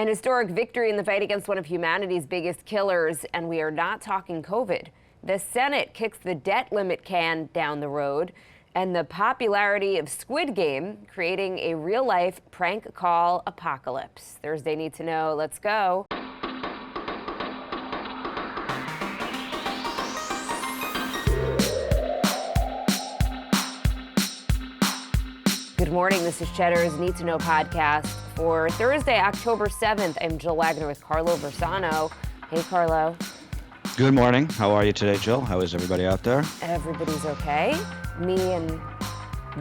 An historic victory in the fight against one of humanity's biggest killers, and we are not talking COVID. The Senate kicks the debt limit can down the road, and the popularity of Squid Game creating a real-life prank call apocalypse. Thursday Need to Know. Let's go. Good morning. This is Cheddar's Need to Know podcast for Thursday, October 7th. I'm Jill Wagner with Carlo Versano. Hey, Carlo. Good morning. How are you today, Jill? How is everybody out there? Everybody's okay. Me and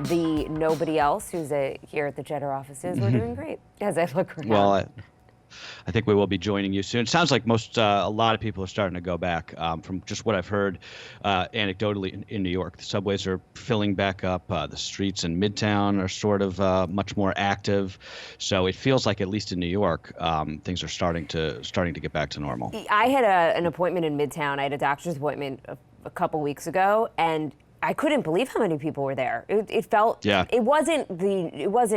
the nobody else who's here at the Cheddar offices, we're doing great as I look around. Well, I think we will be joining you soon. It sounds like a lot of people are starting to go back from just what I've heard anecdotally in New York. The subways are filling back up. The streets in Midtown are sort of much more active. So it feels like, at least in New York, things are starting to get back to normal. I had an appointment in Midtown. I had a doctor's appointment a couple weeks ago, and I couldn't believe how many people were there. It felt, it wasn't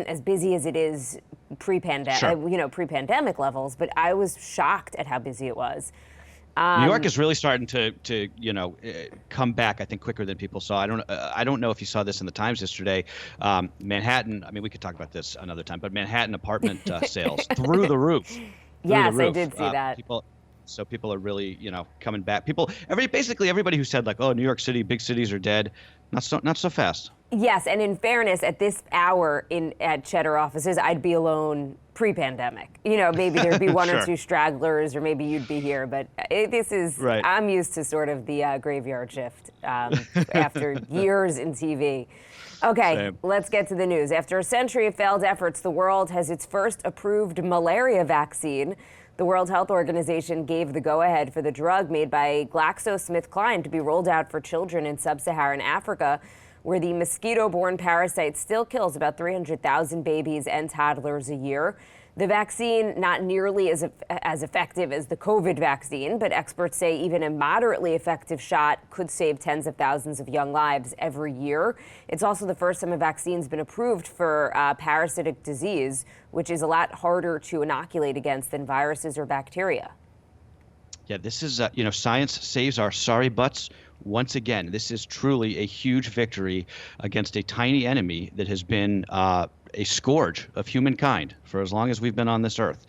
as busy as it is pre-pandemic, sure. Pre-pandemic levels, but I was shocked at how busy it was. New York is really starting to come back, I think, quicker than people saw. I don't know if you saw this in the Times yesterday. Manhattan, I mean, we could talk about this another time, but Manhattan apartment sales through the roof. Yes, I did see that. So people are really, coming back. Basically everybody who said, like, oh, New York City, big cities are dead, not so fast. Yes, and in fairness, at this hour at Cheddar offices, I'd be alone pre-pandemic. Maybe there'd be one sure. or two stragglers, or maybe you'd be here. But this is, right. I'm used to sort of the graveyard shift after years in TV. Okay, Same. Let's get to the news. After a century of failed efforts, the world has its first approved malaria vaccine. The World Health Organization gave the go-ahead for the drug made by GlaxoSmithKline to be rolled out for children in sub-Saharan Africa, where the mosquito-borne parasite still kills about 300,000 babies and toddlers a year. The vaccine, not nearly as effective as the COVID vaccine, but experts say even a moderately effective shot could save tens of thousands of young lives every year. It's also the first time a vaccine's been approved for parasitic disease, which is a lot harder to inoculate against than viruses or bacteria. Yeah, this is, science saves our sorry butts. Once again, this is truly a huge victory against a tiny enemy that has been a scourge of humankind for as long as we've been on this earth.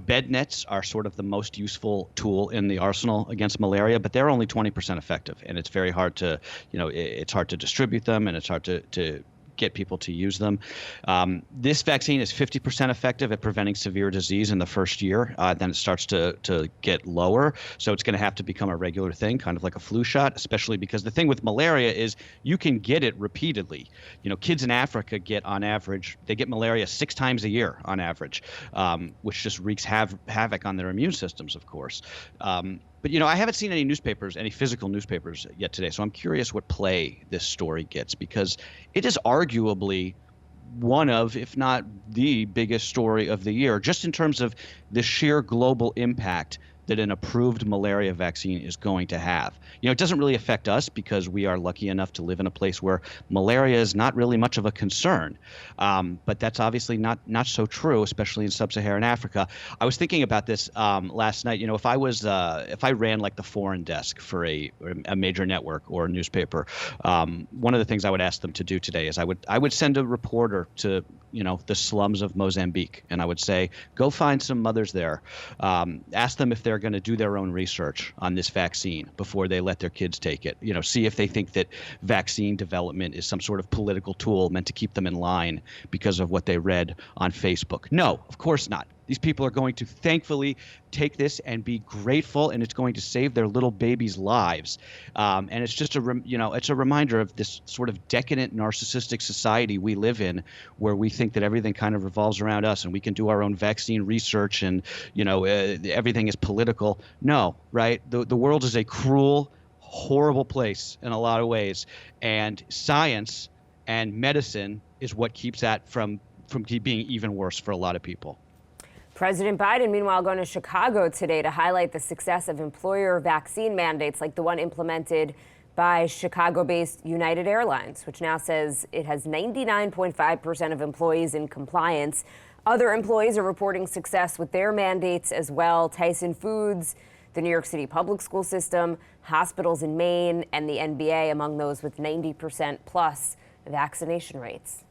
Bed nets are sort of the most useful tool in the arsenal against malaria, but they're only 20% effective, and it's very hard to, it's hard to distribute them, and it's hard to get people to use them. This vaccine is 50% effective at preventing severe disease in the first year. Then it starts to get lower. So it's going to have to become a regular thing, kind of like a flu shot, especially because the thing with malaria is you can get it repeatedly. Kids in Africa get, on average, they get malaria 6 times a year on average, which just wreaks havoc on their immune systems, of course. But, I haven't seen any physical newspapers yet today. So I'm curious what play this story gets, because it is arguably one of, if not the biggest story of the year, just in terms of the sheer global impact that an approved malaria vaccine is going to have. It doesn't really affect us because we are lucky enough to live in a place where malaria is not really much of a concern. But that's obviously not so true, especially in sub-Saharan Africa. I was thinking about this last night. If I ran like the foreign desk for a major network or a newspaper, one of the things I would ask them to do today is I would send a reporter to the slums of Mozambique, and I would say, go find some mothers there. Ask them if they're going to do their own research on this vaccine before they let their kids take it. See if they think that vaccine development is some sort of political tool meant to keep them in line because of what they read on Facebook. No, of course not. These people are going to thankfully take this and be grateful, and it's going to save their little babies' lives. And it's just it's a reminder of this sort of decadent, narcissistic society we live in, where we think that everything kind of revolves around us, and we can do our own vaccine research, and everything is political. No, right? The world is a cruel, horrible place in a lot of ways, and science and medicine is what keeps that from being even worse for a lot of people. President Biden, meanwhile, going to Chicago today to highlight the success of employer vaccine mandates like the one implemented by Chicago-based United Airlines, which now says it has 99.5% of employees in compliance. Other employees are reporting success with their mandates as well. Tyson Foods, the New York City public school system, hospitals in Maine, and the NBA among those with 90% plus vaccination rates.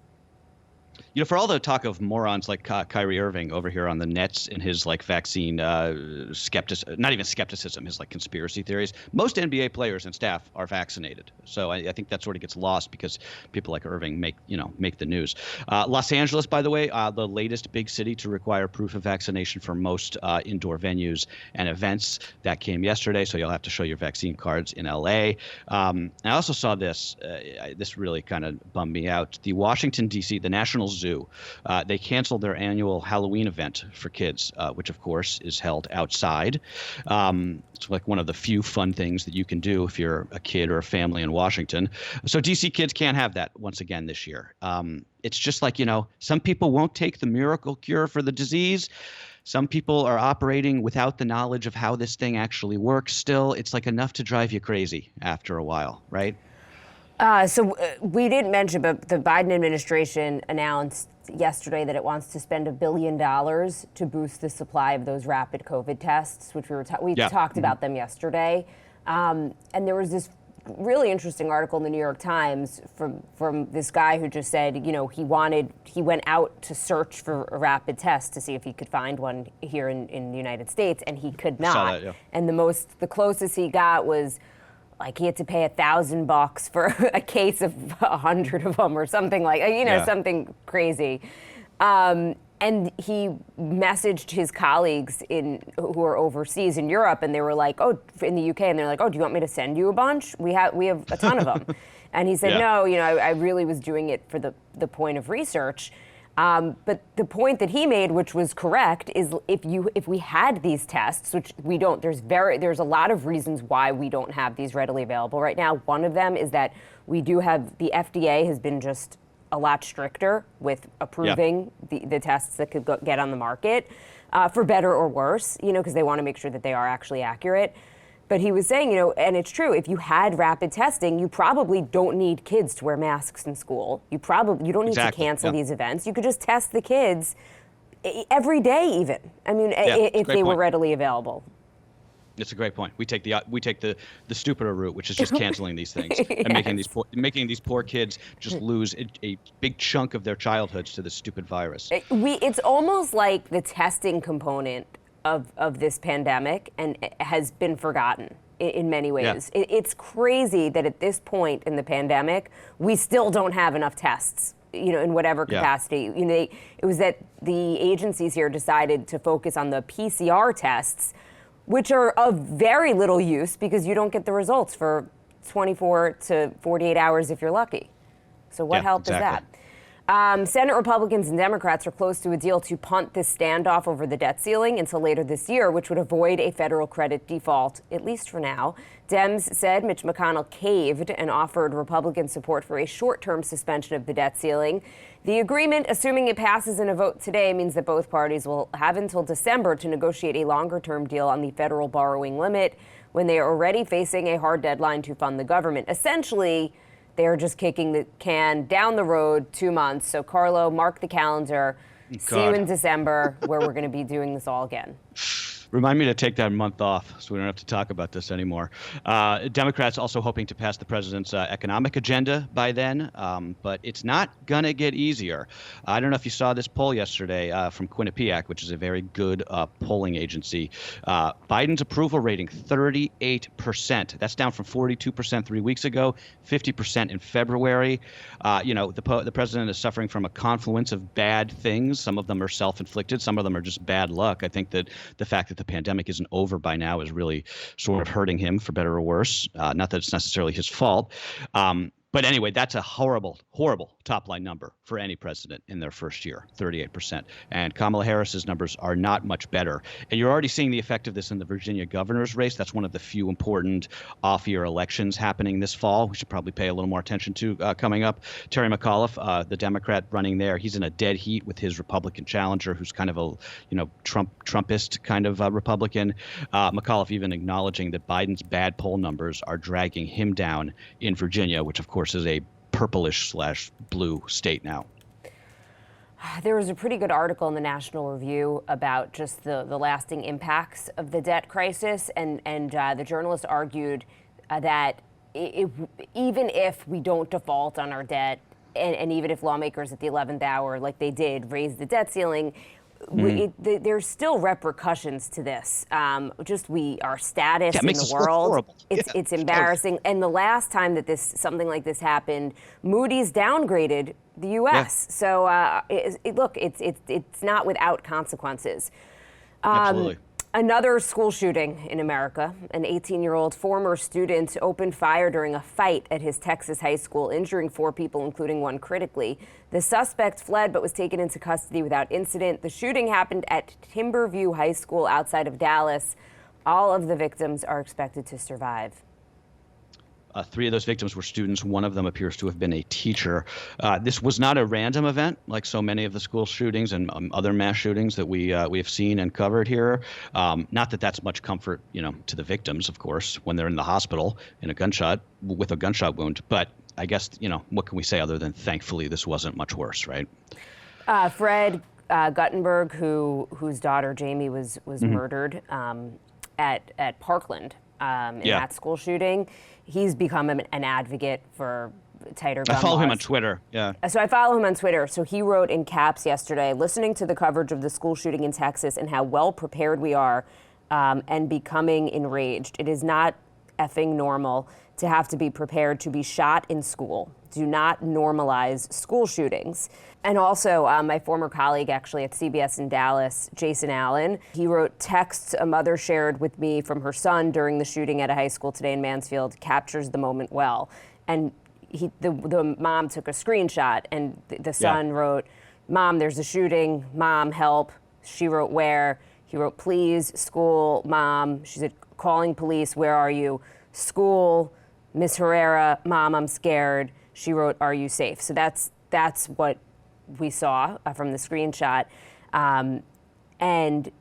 You know, for all the talk of morons like Kyrie Irving over here on the Nets and his like vaccine not even skepticism, his like conspiracy theories, most NBA players and staff are vaccinated. So I think that sort of gets lost because people like Irving make the news. Los Angeles, by the way, the latest big city to require proof of vaccination for most indoor venues and events. That came yesterday, so you'll have to show your vaccine cards in LA. I also saw this. This really kind of bummed me out. The Washington, D.C., the National Zoo, they canceled their annual Halloween event for kids, which of course is held outside. It's like one of the few fun things that you can do if you're a kid or a family in Washington. So DC kids can't have that once again this year. It's just like, some people won't take the miracle cure for the disease. Some people are operating without the knowledge of how this thing actually works still. It's like enough to drive you crazy after a while, right? We didn't mention, but the Biden administration announced yesterday that it wants to spend $1 billion to boost the supply of those rapid COVID tests, which we talked about them yesterday. And there was this really interesting article in the New York Times from this guy who just said, he went out to search for a rapid test to see if he could find one here in the United States, and he could not. Saw that, yeah. And the closest he got was like he had to pay $1,000 for a case of 100 of them or something like, something crazy. And he messaged his colleagues who are overseas in Europe, and they were like, in the UK, and they're like, do you want me to send you a bunch? We have a ton of them. And he said, no, I really was doing it for the point of research. But the point that he made, which was correct, is if we had these tests, which we don't, there's a lot of reasons why we don't have these readily available right now. One of them is that we do have, the FDA has been just a lot stricter with approving the tests that could get on the market, for better or worse, because they want to make sure that they are actually accurate. But he was saying, and it's true, if you had rapid testing, you probably don't need kids to wear masks in school. You don't need to cancel these events. You could just test the kids every day even. I mean, if they were readily available. It's a great point. We take the stupider route, which is just canceling these things and making these poor kids just lose a big chunk of their childhoods to this stupid virus. It's almost like the testing component of this pandemic and has been forgotten in many ways. Yeah. It's crazy that at this point in the pandemic, we still don't have enough tests, in whatever capacity. It was that the agencies here decided to focus on the PCR tests, which are of very little use because you don't get the results for 24 to 48 hours if you're lucky. So what help is that? Senate Republicans and Democrats are close to a deal to punt this standoff over the debt ceiling until later this year, which would avoid a federal credit default, at least for now. Dems said Mitch McConnell caved and offered Republican support for a short-term suspension of the debt ceiling. The agreement, assuming it passes in a vote today, means that both parties will have until December to negotiate a longer-term deal on the federal borrowing limit when they are already facing a hard deadline to fund the government. Essentially, they're just kicking the can down the road 2 months. So, Carlo, mark the calendar. See you in December, where we're going to be doing this all again. Remind me to take that month off so we don't have to talk about this anymore. Democrats also hoping to pass the president's economic agenda by then, but it's not going to get easier. I don't know if you saw this poll yesterday from Quinnipiac, which is a very good polling agency. Biden's approval rating, 38%. That's down from 42% 3 weeks ago, 50% in February. The president is suffering from a confluence of bad things. Some of them are self-inflicted. Some of them are just bad luck. I think that the fact that the pandemic isn't over by now is really sort of hurting him, for better or worse. Not that it's necessarily his fault. But anyway, that's a horrible, horrible top-line number for any president in their first year, 38%. And Kamala Harris's numbers are not much better. And you're already seeing the effect of this in the Virginia governor's race. That's one of the few important off-year elections happening this fall. We should probably pay a little more attention to coming up. Terry McAuliffe, the Democrat running there, he's in a dead heat with his Republican challenger, who's kind of a Trumpist kind of Republican. McAuliffe even acknowledging that Biden's bad poll numbers are dragging him down in Virginia, which of course is a purplish/blue state now. There was a pretty good article in the National Review about just the lasting impacts of the debt crisis, and the journalist argued that even if we don't default on our debt, and even if lawmakers at the 11th hour, like they did, raise the debt ceiling, there's still repercussions to this. Just our status in the world. It's embarrassing. And the last time that something like this happened, Moody's downgraded the U.S. So it's not without consequences. Absolutely. Another school shooting in America. An 18-year-old former student opened fire during a fight at his Texas high school, injuring 4 people, including one critically. The suspect fled but was taken into custody without incident. The shooting happened at Timberview High School outside of Dallas. All of the victims are expected to survive. 3 of those victims were students. One of them appears to have been a teacher. This was not a random event, like so many of the school shootings and other mass shootings that we have seen and covered here. Not that that's much comfort, to the victims, of course, when they're in the hospital with a gunshot wound. But I guess, what can we say other than thankfully this wasn't much worse, right? Fred Guttenberg, whose daughter Jamie was murdered at Parkland in that school shooting. He's become an advocate for tighter gun laws. I follow him on Twitter, yeah. So I follow him on Twitter. So he wrote in caps yesterday, listening to the coverage of the school shooting in Texas and how well prepared we are, and becoming enraged. It is not effing normal to have to be prepared to be shot in school. Do not normalize school shootings. And also, my former colleague actually at CBS in Dallas, Jason Allen, he wrote texts a mother shared with me from her son during the shooting at a high school today in Mansfield captures the moment well. And the mom took a screenshot, and the son wrote, "Mom, there's a shooting. Mom, help." She wrote, "Where?" He wrote, "Please, school, Mom." She said, "Calling police, where are you?" "School, Miss Herrera, Mom, I'm scared." She wrote, "Are you safe?" So that's what we saw from the screenshot. And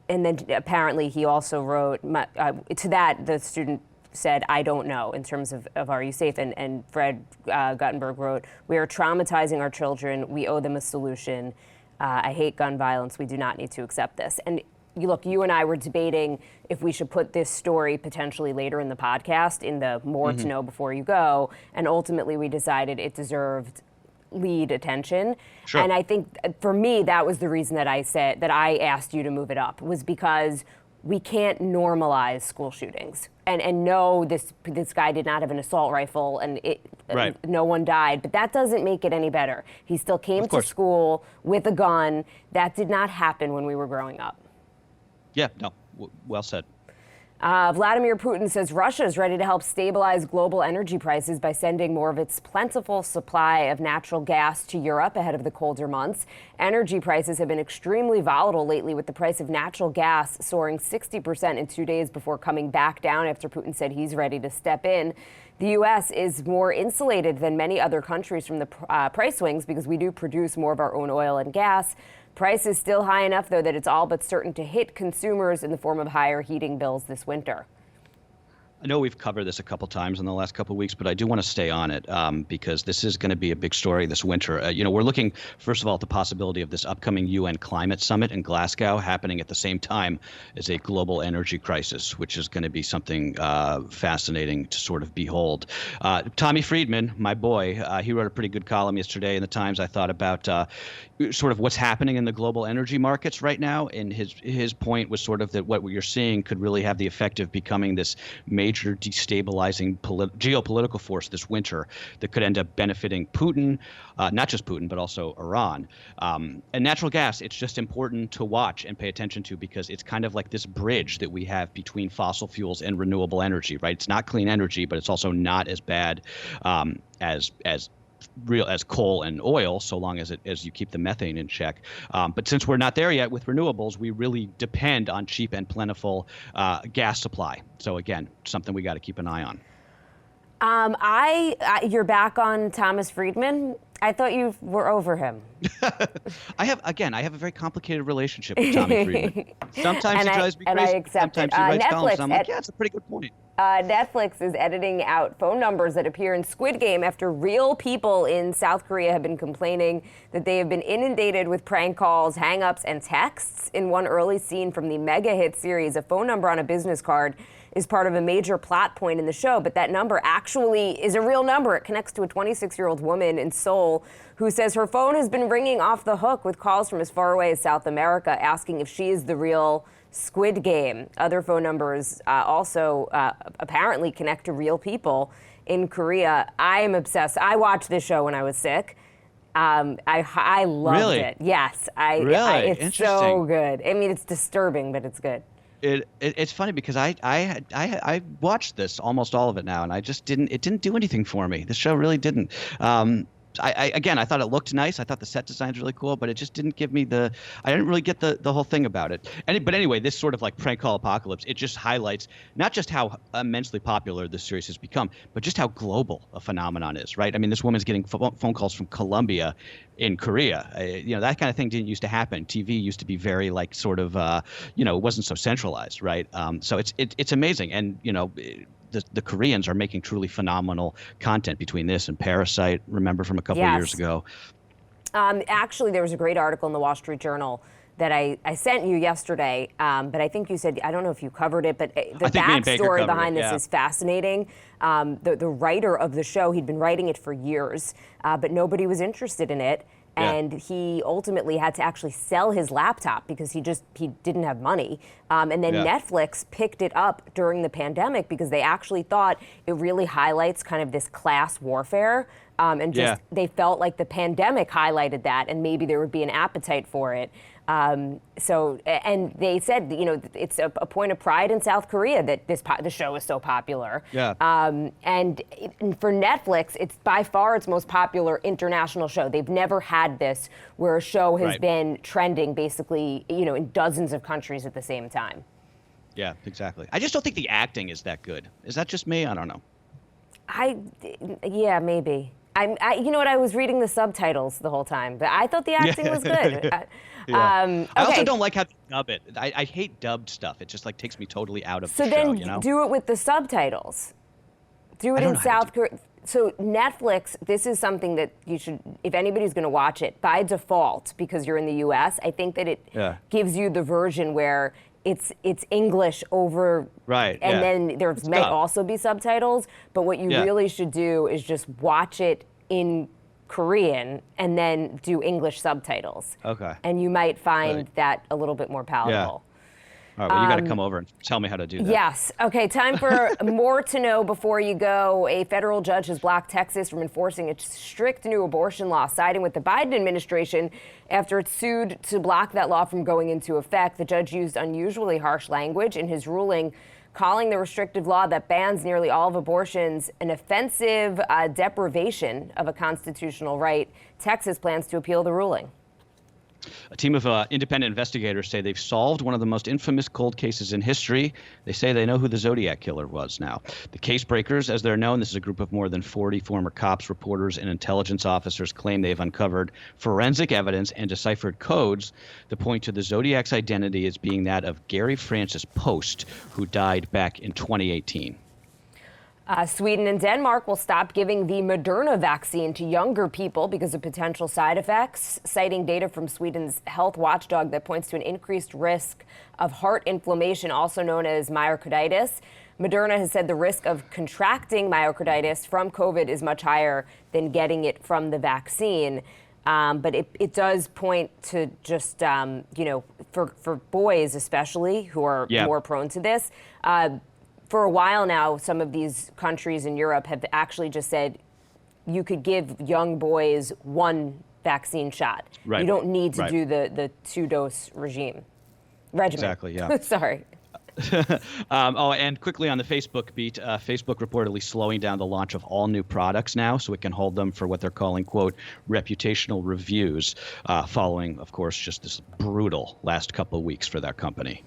then apparently he also wrote, to that the student said, "I don't know," in terms of are you safe? And Fred Guttenberg wrote, "We are traumatizing our children. We owe them a solution. I hate gun violence. We do not need to accept this." And you and I were debating if we should put this story potentially later in the podcast in the more to know before you go. And ultimately we decided it deserved lead attention. Sure. And I think for me, that was the reason that I asked you to move it up, was because we can't normalize school shootings. And no, this guy did not have an assault rifle, and no one died, but that doesn't make it any better. He still came to school with a gun. That did not happen when we were growing up. Yeah, no, well said. Vladimir Putin says Russia is ready to help stabilize global energy prices by sending more of its plentiful supply of natural gas to Europe ahead of the colder months. Energy prices have been extremely volatile lately, with the price of natural gas soaring 60% in 2 days before coming back down after Putin said he's ready to step in. The U.S. is more insulated than many other countries from the price swings because we do produce more of our own oil and gas. Price is still high enough, though, that it's all but certain to hit consumers in the form of higher heating bills this winter. I know we've covered this a couple times in the last couple of weeks, but I do want to stay on it because this is going to be a big story this winter. We're looking, first of all, at the possibility of this upcoming UN climate summit in Glasgow happening at the same time as a global energy crisis, which is going to be something fascinating to sort of behold. Tommy Friedman, my boy, he wrote a pretty good column yesterday in the Times. I thought about sort of what's happening in the global energy markets right now. And his point was sort of that what you're seeing could really have the effect of becoming this major destabilizing geopolitical force this winter that could end up benefiting Putin, not just Putin, but also Iran. And natural gas, it's just important to watch and pay attention to because it's kind of like this bridge that we have between fossil fuels and renewable energy, right? It's not clean energy, but it's also not as bad as coal and oil, so long as you keep the methane in check. But since we're not there yet with renewables, we really depend on cheap and plentiful gas supply. So again, something we got to keep an eye on. You're back on Thomas Friedman. I thought you were over him. I have a very complicated relationship with Tommy Friedman. Sometimes he drives me crazy. Sometimes he writes columns. I'm like, yeah, it's a pretty good point. Netflix is editing out phone numbers that appear in Squid Game after real people in South Korea have been complaining that they have been inundated with prank calls, hang-ups, and texts. In one early scene from the mega hit series, a phone number on a business card is part of a major plot point in the show, but that number actually is a real number. It connects to a 26-year-old woman in Seoul who says her phone has been ringing off the hook with calls from as far away as South America asking if she is the real Squid Game. Other phone numbers also apparently connect to real people in Korea. I am obsessed. I watched this show when I was sick. I loved it. Yes, it's so good. I mean, it's disturbing, but it's good. It's funny because I watched this, almost all of it now, and it didn't do anything for me. The show really didn't. Again, I thought it looked nice. I thought the set design was really cool, but it just didn't give me I didn't really get the whole thing about it. But anyway, this sort of like prank call apocalypse, it just highlights not just how immensely popular this series has become, but just how global a phenomenon is, right? I mean, this woman's getting phone calls from Colombia in Korea. That kind of thing didn't used to happen. TV used to be very like sort of, it wasn't so centralized, right? So it's amazing. And, the Koreans are making truly phenomenal content between this and Parasite, remember, from a couple of years ago. Actually, there was a great article in the Wall Street Journal that I sent you yesterday, but I think you said, I don't know if you covered it, but the backstory behind this is fascinating. The writer of the show, he'd been writing it for years, but nobody was interested in it. And he ultimately had to actually sell his laptop because he didn't have money. And then Netflix picked it up during the pandemic because they actually thought it really highlights kind of this class warfare. They felt like the pandemic highlighted that, and maybe there would be an appetite for it. And they said, it's a point of pride in South Korea that the show is so popular. And for Netflix, it's by far its most popular international show. They've never had this where a show has been trending basically, in dozens of countries at the same time. Yeah, exactly. I just don't think the acting is that good. Is that just me? I don't know. Yeah, maybe. You know what? I was reading the subtitles the whole time, but I thought the acting was good. I also don't like how they dub it. I hate dubbed stuff. It just like takes me totally out of the show. So then do it with the subtitles. Do it in South Korea. So Netflix, this is something that you should, if anybody's going to watch it, by default, because you're in the U.S., I think that it gives you the version where it's English over, and then there may also be subtitles, but what you really should do is just watch it in Korean and then do English subtitles. Okay. And you might find that a little bit more palatable. All right, well, you got to come over and tell me how to do that. Yes. Okay, time for more to know before you go. A federal judge has blocked Texas from enforcing a strict new abortion law, siding with the Biden administration after it sued to block that law from going into effect. The judge used unusually harsh language in his ruling, calling the restrictive law that bans nearly all of abortions an offensive deprivation of a constitutional right. Texas plans to appeal the ruling. A team of independent investigators say they've solved one of the most infamous cold cases in history. They say they know who the Zodiac killer was now. The case breakers, as they're known, this is a group of more than 40 former cops, reporters, and intelligence officers, claim they've uncovered forensic evidence and deciphered codes that point to the Zodiac's identity as being that of Gary Francis Post, who died back in 2018. Sweden and Denmark will stop giving the Moderna vaccine to younger people because of potential side effects, citing data from Sweden's health watchdog that points to an increased risk of heart inflammation, also known as myocarditis. Moderna has said the risk of contracting myocarditis from COVID is much higher than getting it from the vaccine. But it does point to just, for boys especially, who are more prone to this. For a while now, some of these countries in Europe have actually just said you could give young boys one vaccine shot. Right. You don't need to do the two-dose regimen. Exactly, yeah. Sorry. And quickly on the Facebook beat, Facebook reportedly slowing down the launch of all new products now so it can hold them for what they're calling, quote, reputational reviews, following, of course, just this brutal last couple of weeks for that company.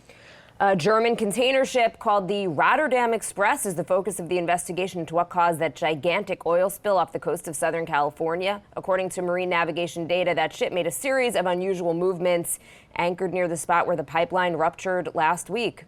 A German container ship called the Rotterdam Express is the focus of the investigation into what caused that gigantic oil spill off the coast of Southern California. According to marine navigation data, that ship made a series of unusual movements anchored near the spot where the pipeline ruptured last week.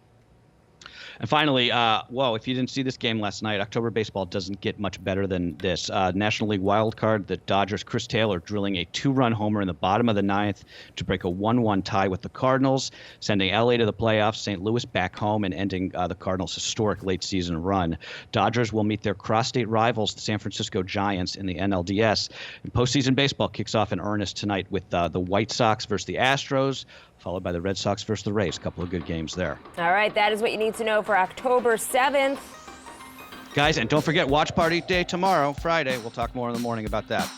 And finally, whoa, if you didn't see this game last night, October baseball doesn't get much better than this. National League wild card, the Dodgers' Chris Taylor drilling a 2-run homer in the bottom of the ninth to break a 1-1 tie with the Cardinals, sending LA to the playoffs, St. Louis back home, and ending the Cardinals' historic late season run. Dodgers will meet their cross-state rivals, the San Francisco Giants, in the NLDS. And postseason baseball kicks off in earnest tonight with the White Sox versus the Astros, followed by the Red Sox versus the Rays. A couple of good games there. All right, that is what you need to know for October 7th. Guys, and don't forget Watch Party Day tomorrow, Friday. We'll talk more in the morning about that.